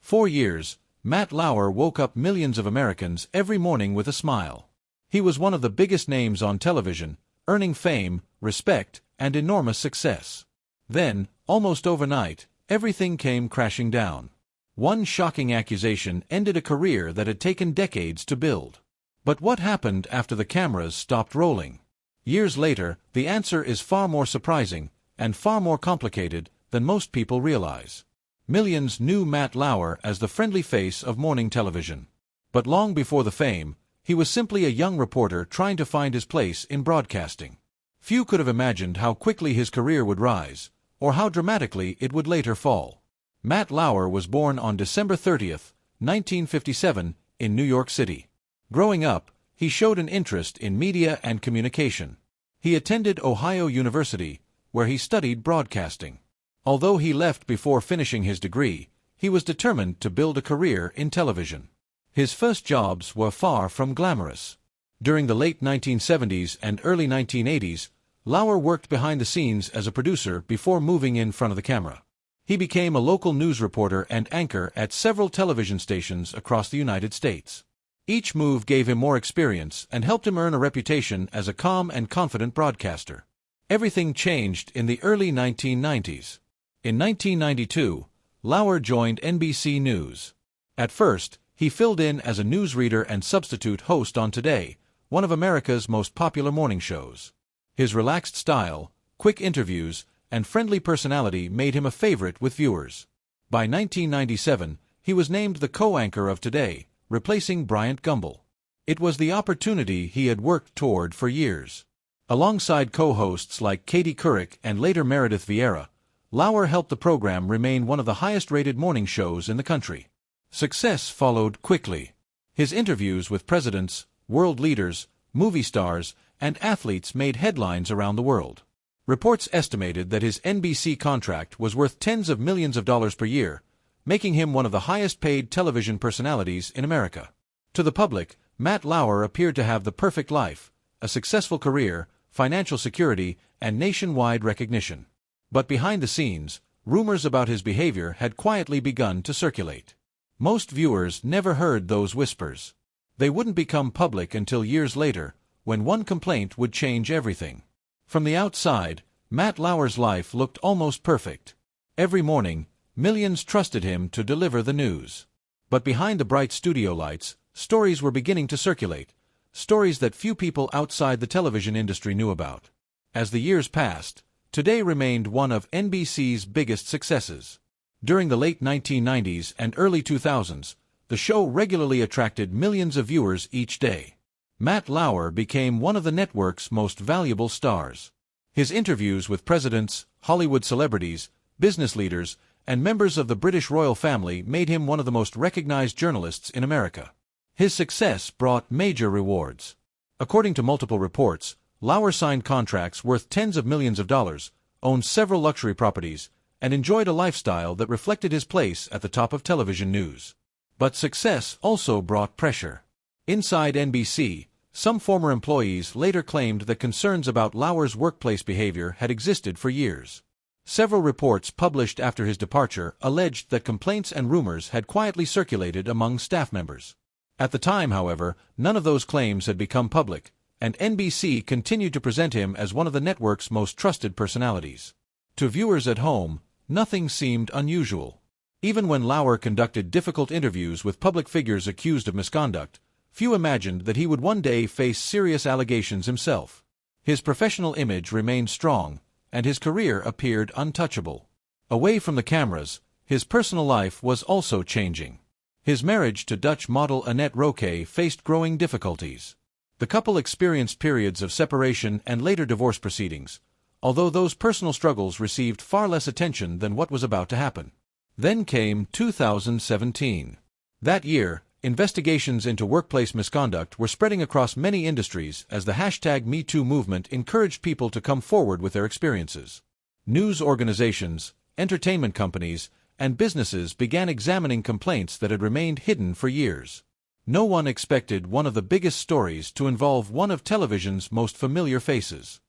4 years, Matt Lauer woke up millions of Americans every morning with a smile. He was one of the biggest names on television, earning fame, respect, and enormous success. Then, almost overnight, everything came crashing down. One shocking accusation ended a career that had taken decades to build. But what happened after the cameras stopped rolling? Years later, the answer is far more surprising and far more complicated than most people realize. Millions knew Matt Lauer as the friendly face of morning television. But long before the fame, he was simply a young reporter trying to find his place in broadcasting. Few could have imagined how quickly his career would rise, or how dramatically it would later fall. Matt Lauer was born on December 30th, 1957, in New York City. Growing up, he showed an interest in media and communication. He attended Ohio University, where he studied broadcasting. Although he left before finishing his degree, he was determined to build a career in television. His first jobs were far from glamorous. During the late 1970s and early 1980s, Lauer worked behind the scenes as a producer before moving in front of the camera. He became a local news reporter and anchor at several television stations across the United States. Each move gave him more experience and helped him earn a reputation as a calm and confident broadcaster. Everything changed in the early 1990s. In 1992, Lauer joined NBC News. At first, he filled in as a newsreader and substitute host on Today, one of America's most popular morning shows. His relaxed style, quick interviews, and friendly personality made him a favorite with viewers. By 1997, he was named the co-anchor of Today, replacing Bryant Gumbel. It was the opportunity he had worked toward for years. Alongside co-hosts like Katie Couric and later Meredith Vieira, Lauer helped the program remain one of the highest-rated morning shows in the country. Success followed quickly. His interviews with presidents, world leaders, movie stars, and athletes made headlines around the world. Reports estimated that his NBC contract was worth tens of millions of dollars per year, making him one of the highest-paid television personalities in America. To the public, Matt Lauer appeared to have the perfect life, a successful career, financial security, and nationwide recognition. But behind the scenes, rumors about his behavior had quietly begun to circulate. Most viewers never heard those whispers. They wouldn't become public until years later, when one complaint would change everything. From the outside, Matt Lauer's life looked almost perfect. Every morning, millions trusted him to deliver the news. But behind the bright studio lights, stories were beginning to circulate, stories that few people outside the television industry knew about. As the years passed, Today remained one of NBC's biggest successes. During the late 1990s and early 2000s, the show regularly attracted millions of viewers each day. Matt Lauer became one of the network's most valuable stars. His interviews with presidents, Hollywood celebrities, business leaders, and members of the British royal family made him one of the most recognized journalists in America. His success brought major rewards. According to multiple reports, Lauer signed contracts worth tens of millions of dollars, owned several luxury properties, and enjoyed a lifestyle that reflected his place at the top of television news. But success also brought pressure. Inside NBC, some former employees later claimed that concerns about Lauer's workplace behavior had existed for years. Several reports published after his departure alleged that complaints and rumors had quietly circulated among staff members. At the time, however, none of those claims had become public, and NBC continued to present him as one of the network's most trusted personalities. To viewers at home, nothing seemed unusual. Even when Lauer conducted difficult interviews with public figures accused of misconduct, few imagined that he would one day face serious allegations himself. His professional image remained strong, and his career appeared untouchable. Away from the cameras, his personal life was also changing. His marriage to Dutch model Annette Roque faced growing difficulties. The couple experienced periods of separation and later divorce proceedings, although those personal struggles received far less attention than what was about to happen. Then came 2017. That year, investigations into workplace misconduct were spreading across many industries as the #MeToo movement encouraged people to come forward with their experiences. News organizations, entertainment companies, and businesses began examining complaints that had remained hidden for years. No one expected one of the biggest stories to involve one of television's most familiar faces.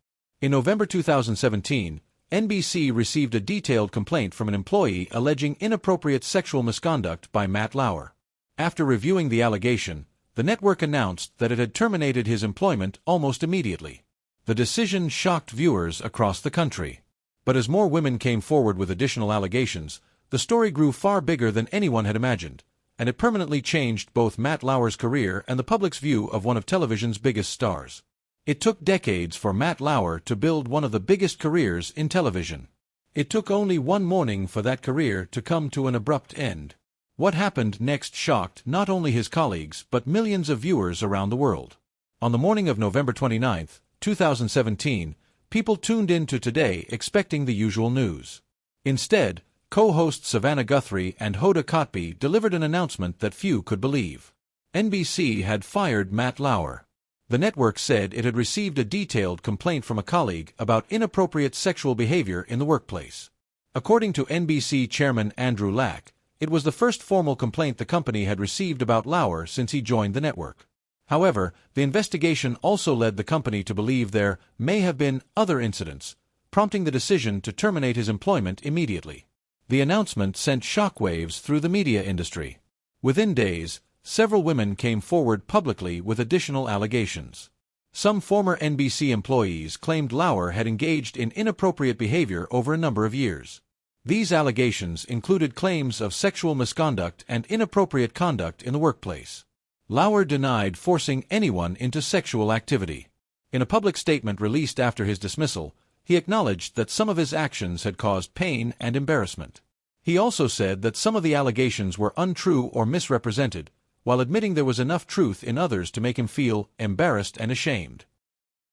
In November 2017, NBC received a detailed complaint from an employee alleging inappropriate sexual misconduct by Matt Lauer. After reviewing the allegation, the network announced that it had terminated his employment almost immediately. The decision shocked viewers across the country. But as more women came forward with additional allegations, the story grew far bigger than anyone had imagined, and it permanently changed both Matt Lauer's career and the public's view of one of television's biggest stars. It took decades for Matt Lauer to build one of the biggest careers in television. It took only one morning for that career to come to an abrupt end. What happened next shocked not only his colleagues but millions of viewers around the world. On the morning of November 29, 2017, people tuned in to Today expecting the usual news. Instead, co-hosts Savannah Guthrie and Hoda Kotb delivered an announcement that few could believe. NBC had fired Matt Lauer. The network said it had received a detailed complaint from a colleague about inappropriate sexual behavior in the workplace. According to NBC chairman Andrew Lack, it was the first formal complaint the company had received about Lauer since he joined the network. However, the investigation also led the company to believe there may have been other incidents, prompting the decision to terminate his employment immediately. The announcement sent shockwaves through the media industry. Within days, several women came forward publicly with additional allegations. Some former NBC employees claimed Lauer had engaged in inappropriate behavior over a number of years. These allegations included claims of sexual misconduct and inappropriate conduct in the workplace. Lauer denied forcing anyone into sexual activity. In a public statement released after his dismissal, he acknowledged that some of his actions had caused pain and embarrassment. He also said that some of the allegations were untrue or misrepresented, while admitting there was enough truth in others to make him feel embarrassed and ashamed.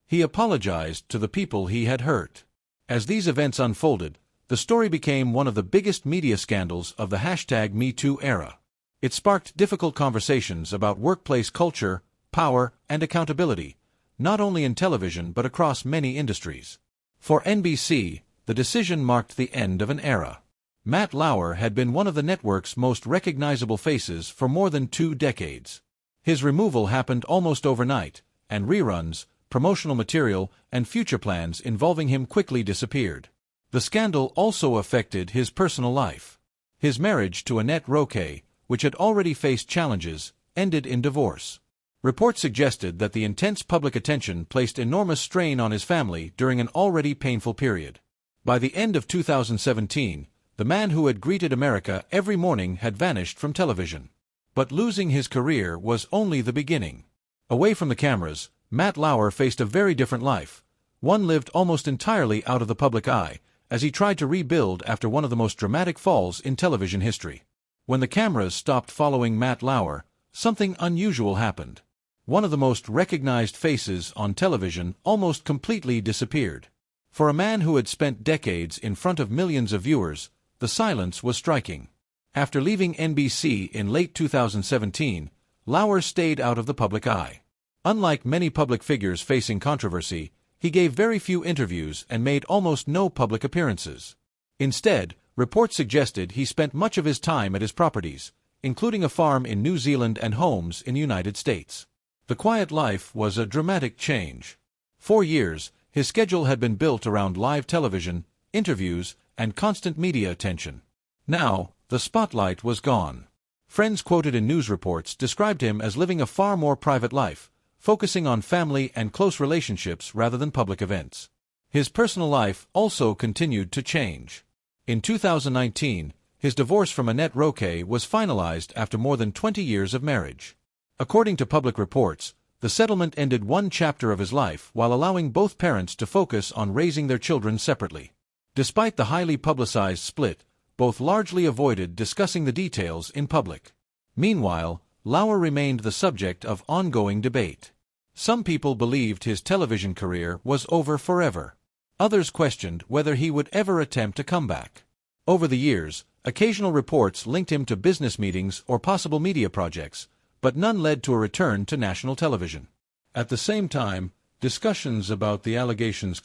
He apologized to the people he had hurt. As these events unfolded, the story became one of the biggest media scandals of the #MeToo era. It sparked difficult conversations about workplace culture, power, and accountability, not only in television but across many industries. For NBC, the decision marked the end of an era. Matt Lauer had been one of the network's most recognizable faces for more than 2 decades. His removal happened almost overnight, and reruns, promotional material, and future plans involving him quickly disappeared. The scandal also affected his personal life. His marriage to Annette Roque, which had already faced challenges, ended in divorce. Reports suggested that the intense public attention placed enormous strain on his family during an already painful period. By the end of 2017, the man who had greeted America every morning had vanished from television. But losing his career was only the beginning. Away from the cameras, Matt Lauer faced a very different life, one lived almost entirely out of the public eye, as he tried to rebuild after one of the most dramatic falls in television history. When the cameras stopped following Matt Lauer, something unusual happened. One of the most recognized faces on television almost completely disappeared. For a man who had spent decades in front of millions of viewers, the silence was striking. After leaving NBC in late 2017, Lauer stayed out of the public eye. Unlike many public figures facing controversy, he gave very few interviews and made almost no public appearances. Instead, reports suggested he spent much of his time at his properties, including a farm in New Zealand and homes in the United States. The quiet life was a dramatic change. For years, his schedule had been built around live television, interviews, and constant media attention. Now, the spotlight was gone. Friends quoted in news reports described him as living a far more private life, focusing on family and close relationships rather than public events. His personal life also continued to change. In 2019, his divorce from Annette Roque was finalized after more than 20 years of marriage. According to public reports, the settlement ended one chapter of his life while allowing both parents to focus on raising their children separately. Despite the highly publicized split, both largely avoided discussing the details in public. Meanwhile, Lauer remained the subject of ongoing debate. Some people believed his television career was over forever. Others questioned whether he would ever attempt a comeback. Over the years, occasional reports linked him to business meetings or possible media projects, but none led to a return to national television. At the same time, discussions about the allegations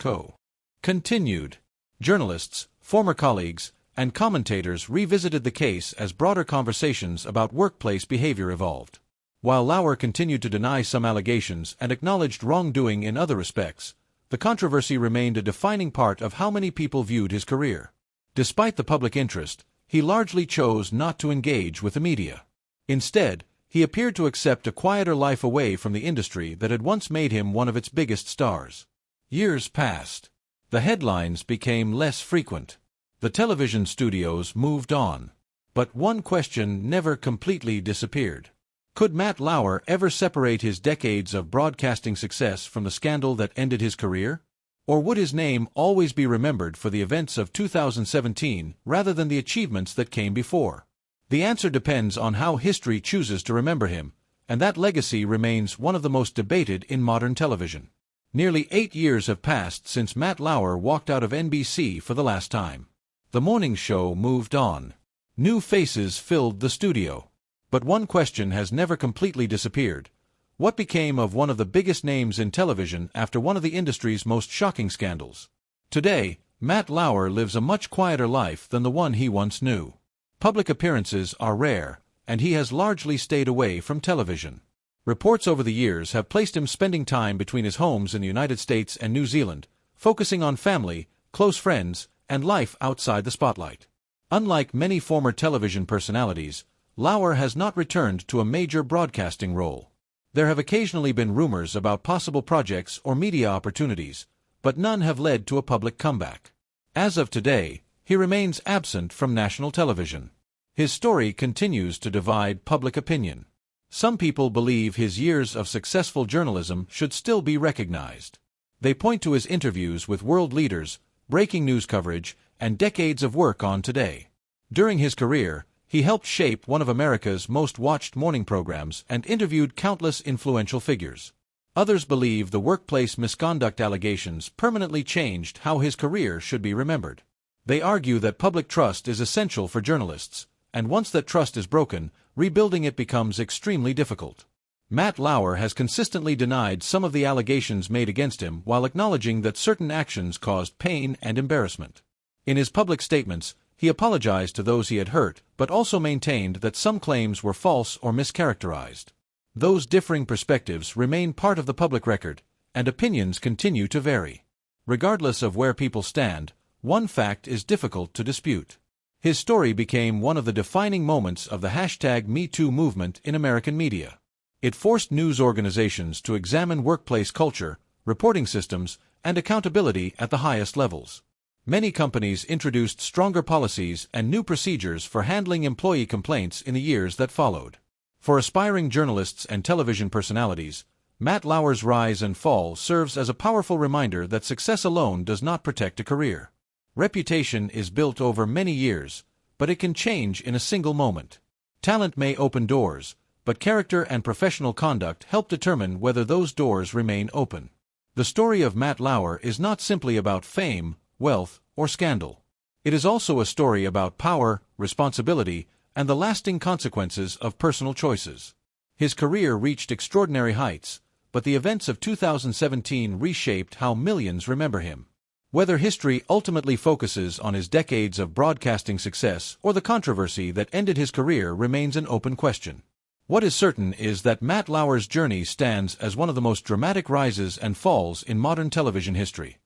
continued. Journalists, former colleagues, and commentators revisited the case as broader conversations about workplace behavior evolved. While Lauer continued to deny some allegations and acknowledged wrongdoing in other respects, The controversy remained a defining part of how many people viewed his career. Despite the public interest, he largely chose not to engage with the media. Instead, he appeared to accept a quieter life away from the industry that had once made him one of its biggest stars. Years passed. The headlines became less frequent. The television studios moved on. But one question never completely disappeared. Could Matt Lauer ever separate his decades of broadcasting success from the scandal that ended his career? Or would his name always be remembered for the events of 2017 rather than the achievements that came before? The answer depends on how history chooses to remember him, and that legacy remains one of the most debated in modern television. Nearly 8 years have passed since Matt Lauer walked out of NBC for the last time. The morning show moved on. New faces filled the studio. But one question has never completely disappeared. What became of one of the biggest names in television after one of the industry's most shocking scandals? Today, Matt Lauer lives a much quieter life than the one he once knew. Public appearances are rare, and he has largely stayed away from television. Reports over the years have placed him spending time between his homes in the United States and New Zealand, focusing on family, close friends, and life outside the spotlight. Unlike many former television personalities, Lauer has not returned to a major broadcasting role. There have occasionally been rumors about possible projects or media opportunities, but none have led to a public comeback. As of today, he remains absent from national television. His story continues to divide public opinion. Some people believe his years of successful journalism should still be recognized. They point to his interviews with world leaders, breaking news coverage, and decades of work on Today. During his career, he helped shape one of America's most watched morning programs and interviewed countless influential figures. Others believe the workplace misconduct allegations permanently changed how his career should be remembered. They argue that public trust is essential for journalists, and once that trust is broken, rebuilding it becomes extremely difficult. Matt Lauer has consistently denied some of the allegations made against him while acknowledging that certain actions caused pain and embarrassment. In his public statements, he apologized to those he had hurt, but also maintained that some claims were false or mischaracterized. Those differing perspectives remain part of the public record, and opinions continue to vary. Regardless of where people stand, one fact is difficult to dispute. His story became one of the defining moments of the #MeToo movement in American media. It forced news organizations to examine workplace culture, reporting systems, and accountability at the highest levels. Many companies introduced stronger policies and new procedures for handling employee complaints in the years that followed. For aspiring journalists and television personalities, Matt Lauer's rise and fall serves as a powerful reminder that success alone does not protect a career. Reputation is built over many years, but it can change in a single moment. Talent may open doors, but character and professional conduct help determine whether those doors remain open. The story of Matt Lauer is not simply about fame, wealth, or scandal. It is also a story about power, responsibility, and the lasting consequences of personal choices. His career reached extraordinary heights, but the events of 2017 reshaped how millions remember him. Whether history ultimately focuses on his decades of broadcasting success or the controversy that ended his career remains an open question. What is certain is that Matt Lauer's journey stands as one of the most dramatic rises and falls in modern television history.